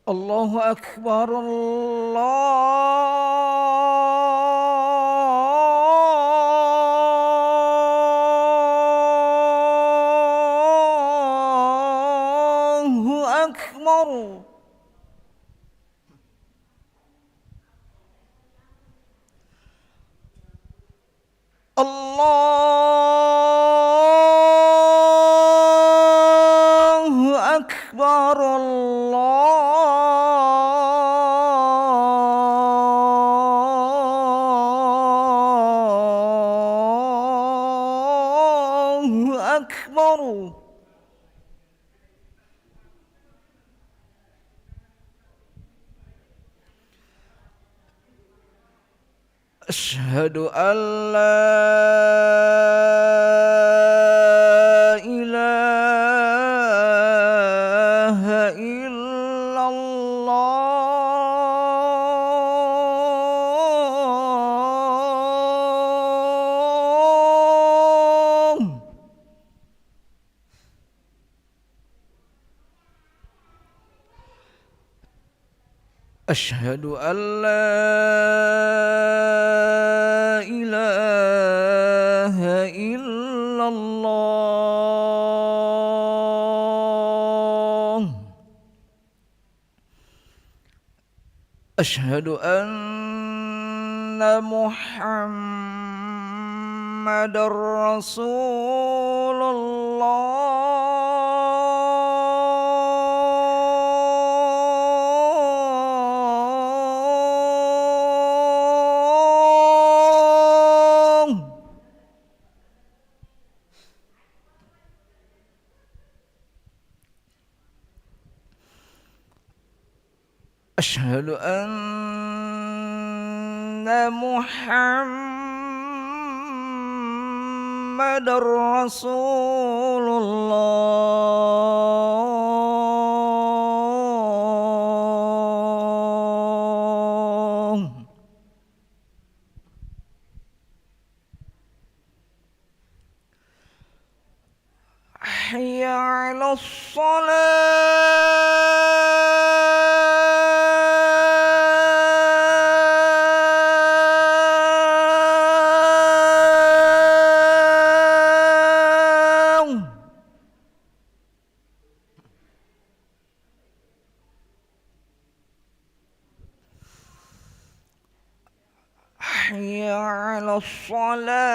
الله أكبر الله أكبر. الله أكبر. الله أكبر. أشهد أن لا إله إلا الله. أشهد أن لا إله إلا الله. أشهد أن محمد رسول الله. أشهد أن محمد رسول الله. حي على الصلاة. حي على الصلاة.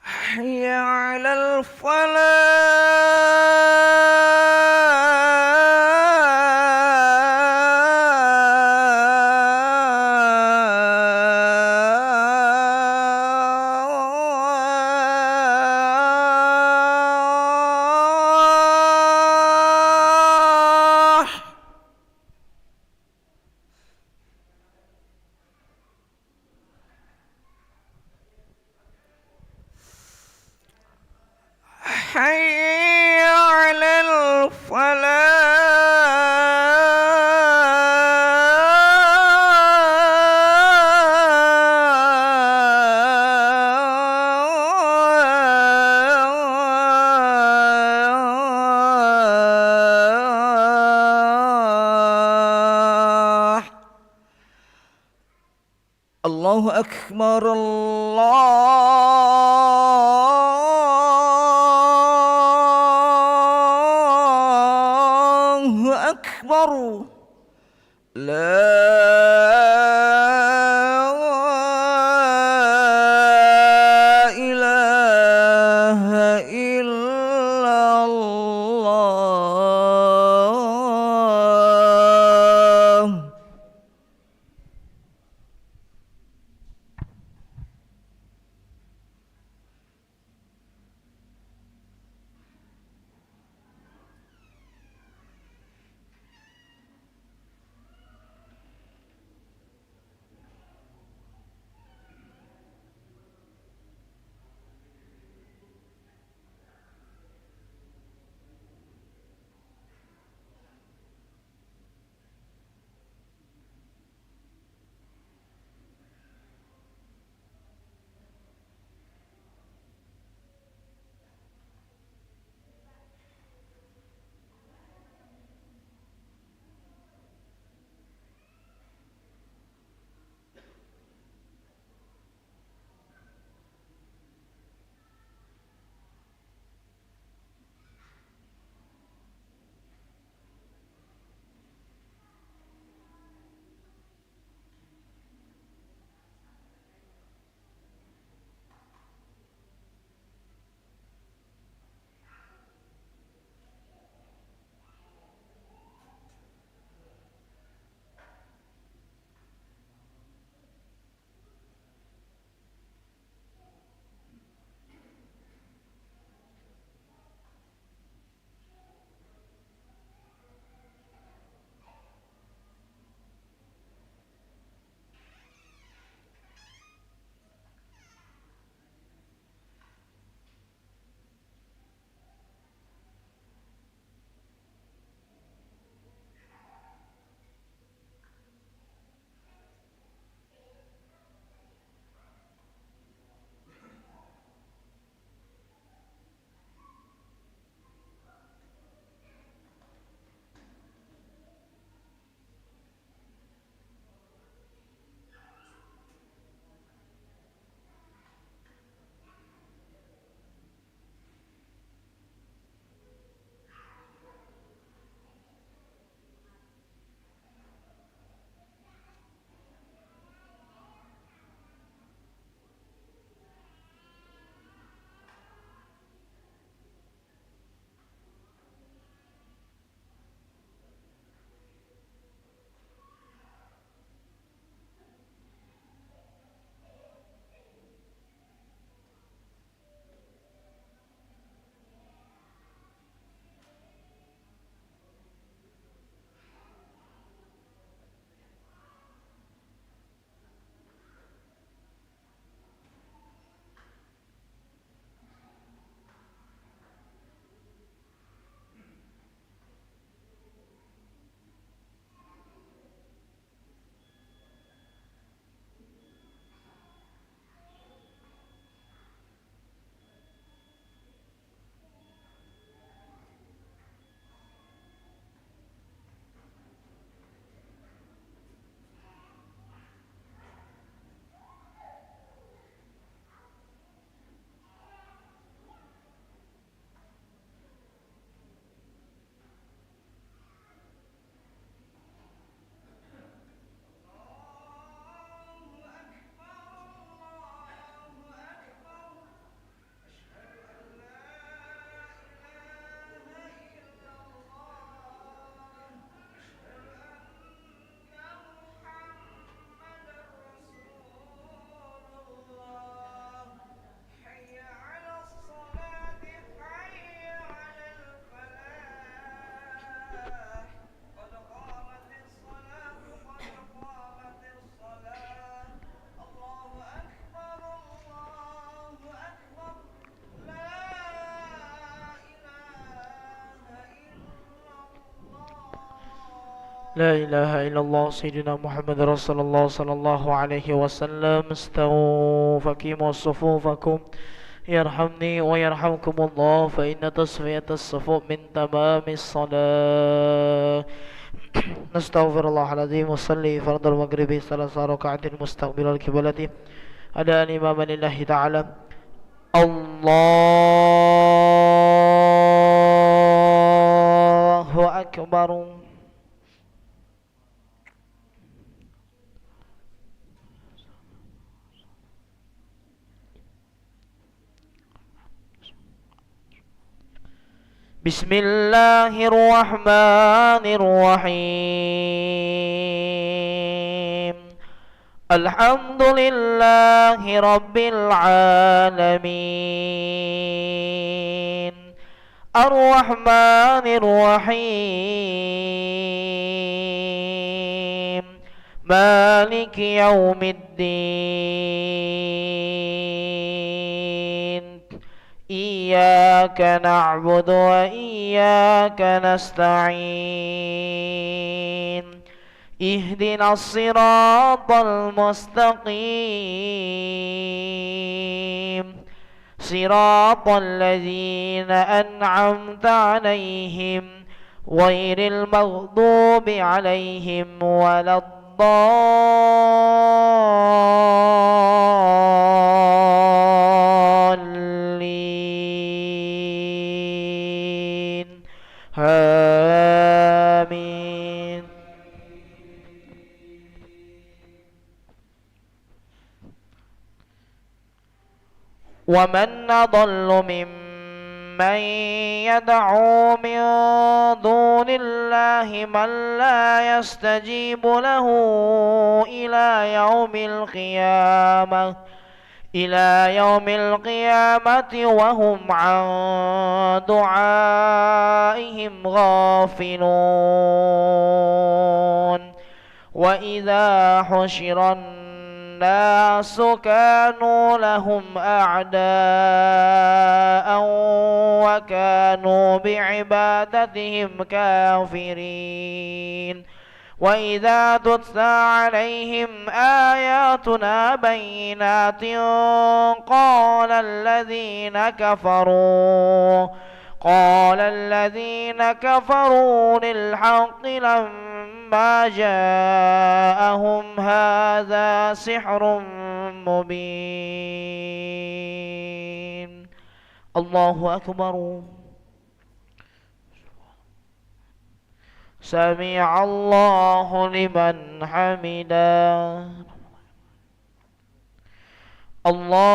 حي على الفلاح. حي على الفلاح. الله أكبر. الله أكبر. لا إله إلا الله. لا إله إلا الله سيدنا محمد رسول الله صلى الله عليه وسلم. استووا فقيموا صفوفكم يرحمني ويرحمكم الله، فإن تصفية الصفوف من تمام الصلاة. نستغفر الله العظيم وصلي فرض المغرب 3 ركعات مستقبل القبلة أداء إماما لله تعالى. الله أكبر. بسم الله الرحمن الرحيم. الحمد لله رب العالمين، الرحمن الرحيم، مالك يوم الدين. إياك نعبد وإياك نستعين. اهدنا الصراط المستقيم، صراط الذين أنعمت عليهم غير المغضوب عليهم ولا الضالين. آمين. ومن أضل ممن يدعو من دون الله من لا يستجيب له إلى يوم القيامة وهم عن دعائهم غافلون. وإذا حشر الناس كانوا لهم أعداء وكانوا بعبادتهم كافرين. وإذا تتلى عليهم آياتنا بينات قال الذين كفروا للحق لما جاءهم هذا سحر مبين. الله أكبر. سمع الله لمن حمده. الله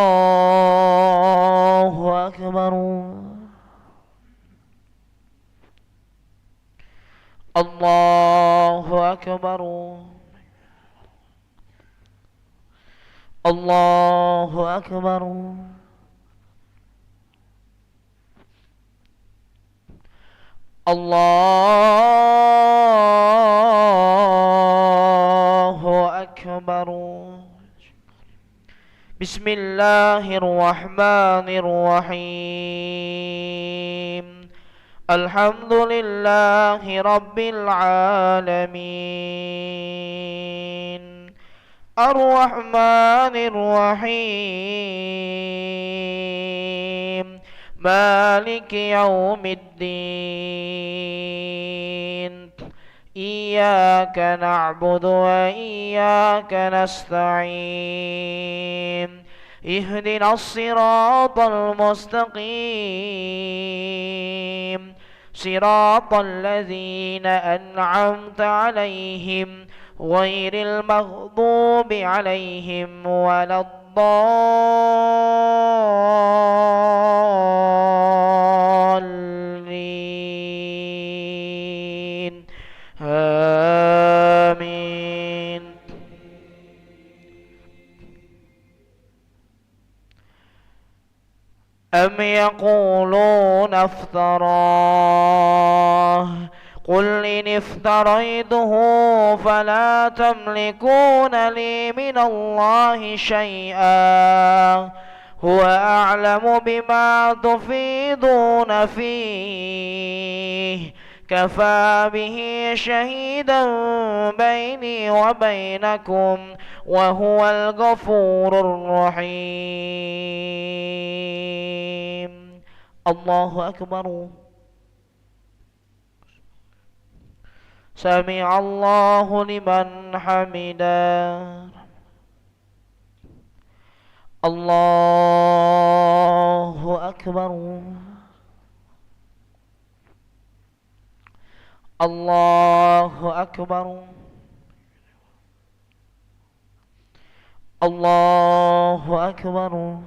أكبر. الله أكبر. الله أكبر. الله أكبر. بسم الله الرحمن الرحيم. الحمد لله رب العالمين، الرحمن الرحيم، مالك يوم الدين. إياك نعبد وإياك نستعين. اهدنا الصراط المستقيم، صراط الذين أنعمت عليهم غير المغضوب عليهم ولا الضالين. آمين. أم يقولون افتراه، قل إن افتريته فلا تملكون لي من الله شيئا، هو أعلم بما تفيضون فيه، كفى به شهيدا بيني وبينكم وهو الغفور الرحيم. الله أكبر. سمع الله لمن حمده. الله أكبر. الله أكبر. الله أكبر.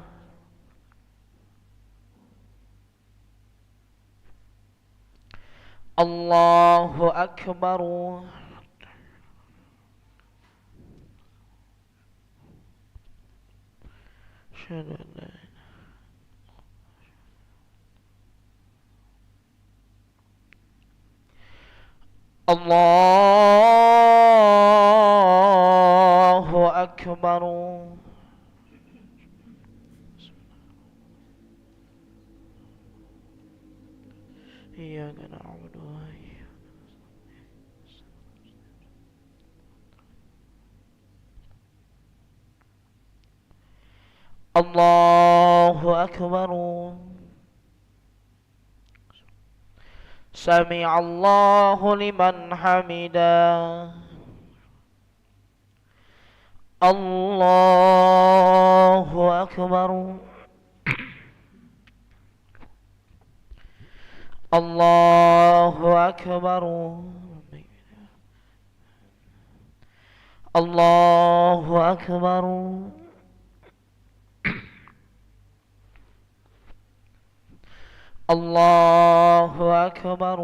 الله أكبر. أشهد أن لا الله أكبر. إياك نعبد وإياك الله أكبر. سمع الله لمن حمده. الله أكبر. الله أكبر. الله أكبر. الله أكبر.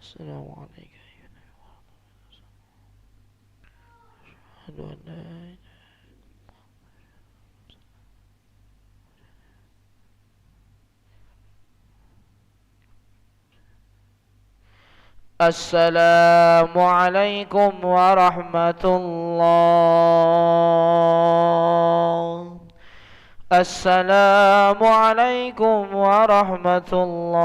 السلام عليك أشهد أن لا إله. السلام عليكم ورحمة الله. السلام عليكم ورحمة الله.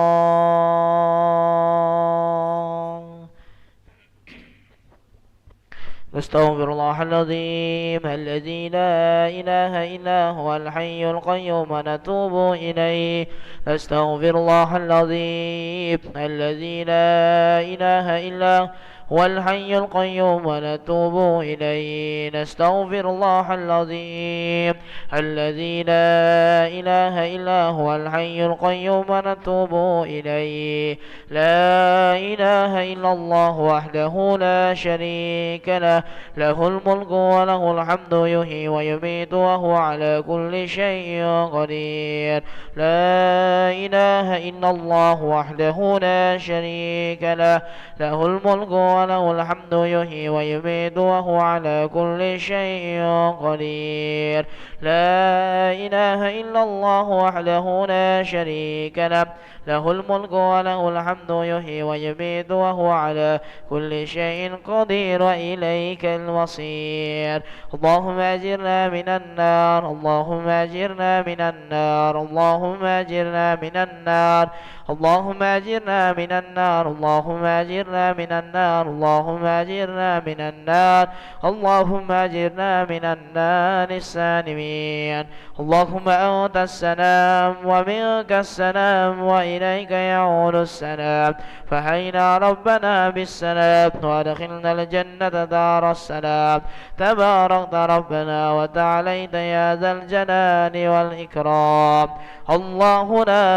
نستغفر الله العظيم الذي لا إله إلا هو الحي القيوم ونتوب إليه. نستغفر الله العظيم الذي لا إله إلا هو الحي القيوم ونتوب إليه. نستغفر الله العظيم الذي لا إله إلا هو الحي القيوم ونتوب إليه. لا إله إلا الله وحده لا شريك له، له الملك وله الحمد يحيي ويميت وهو على كل شيء قدير. لا إله إلا الله وحده لا شريك له، له الملك وله الحمد يحيي ويميت وهو على كل شيء قدير. لا إله إلا الله وحده لا شريك له، له الملك وله الحمد يحيي ويميت وهو على كل شيء قدير وإليك المصير. اللهم أجرنا من النار، اللهم أجرنا من النار، اللهم أجرنا من النار، اللهم أجرنا من النار، اللهم أجرنا من النار، اللهم أجرنا من النار، اللهم أجرنا من النار السالمين. اللهم أنت السلام ومنك السلام وإليك يعود السلام، فحينا ربنا بالسلام وأدخلنا الجنة دار السلام. تباركت ربنا وتعاليت يا ذا الجلال والإكرام. الله لا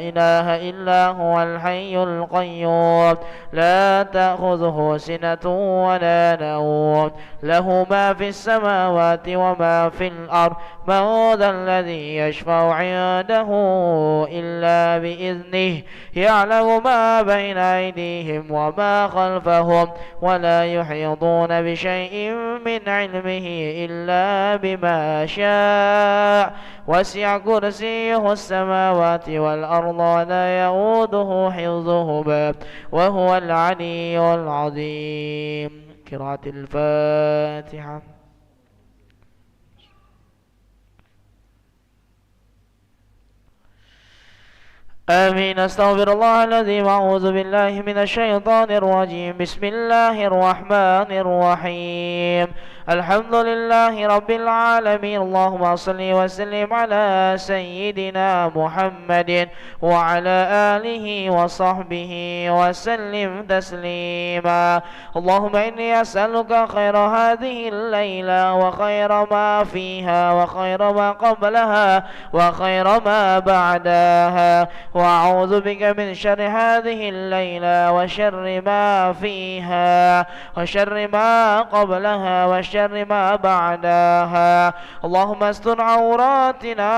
إله إلا هو الحي القيوم، لا تأخذه سنة ولا نوم، له ما في السماوات وما في الأرض. من ذا الذي يشفع عنده إلا بإذنه، يعلم ما بين أيديهم وما خلفهم، ولا يحيطون بشيء من علمه إلا بما شاء. وسع كرسيه السماوات والأرض ولا يؤوده حفظهما وهو العلي العظيم. قراءة الفاتحة. آمين. أستغفر الله العظيم. أعوذ بالله من الشيطان الرجيم. بسم الله الرحمن الرحيم. الحمد لله رب العالمين. اللهم صل وسلم على سيدنا محمد وعلى آله وصحبه وسلم تسليما. اللهم إني أسألك خير هذه الليلة وخير ما فيها وخير ما قبلها وخير ما بعدها، وأعوذ بك من شر هذه الليلة وشر ما فيها وشر ما قبلها وشر ما بعدها. اللهم استر عوراتنا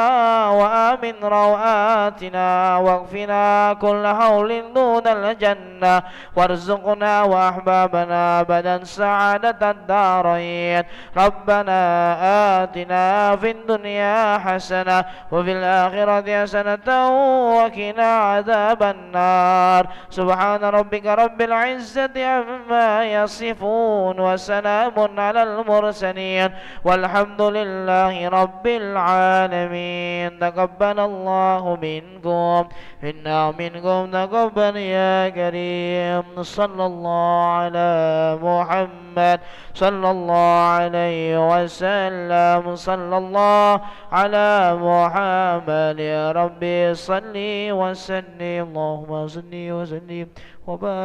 وآمن روآتنا واغفنا كل هول دون الجنة، وارزقنا وأحبابنا أبدا سعادة الدارين. ربنا آتنا في الدنيا حسنة وفي الآخرة حسنة وقنا عذاب النار. سبحان ربك رب العزة عما يصفون وسلام على المرسلين والحمد لله رب العالمين. تقبل الله منكم منا منكم تقبل يا كريم. صلى الله على محمد صلى الله عليه وسلم. صلى الله على محمد. يا ربي صل وسلم. اللهم صل وسلم وبارك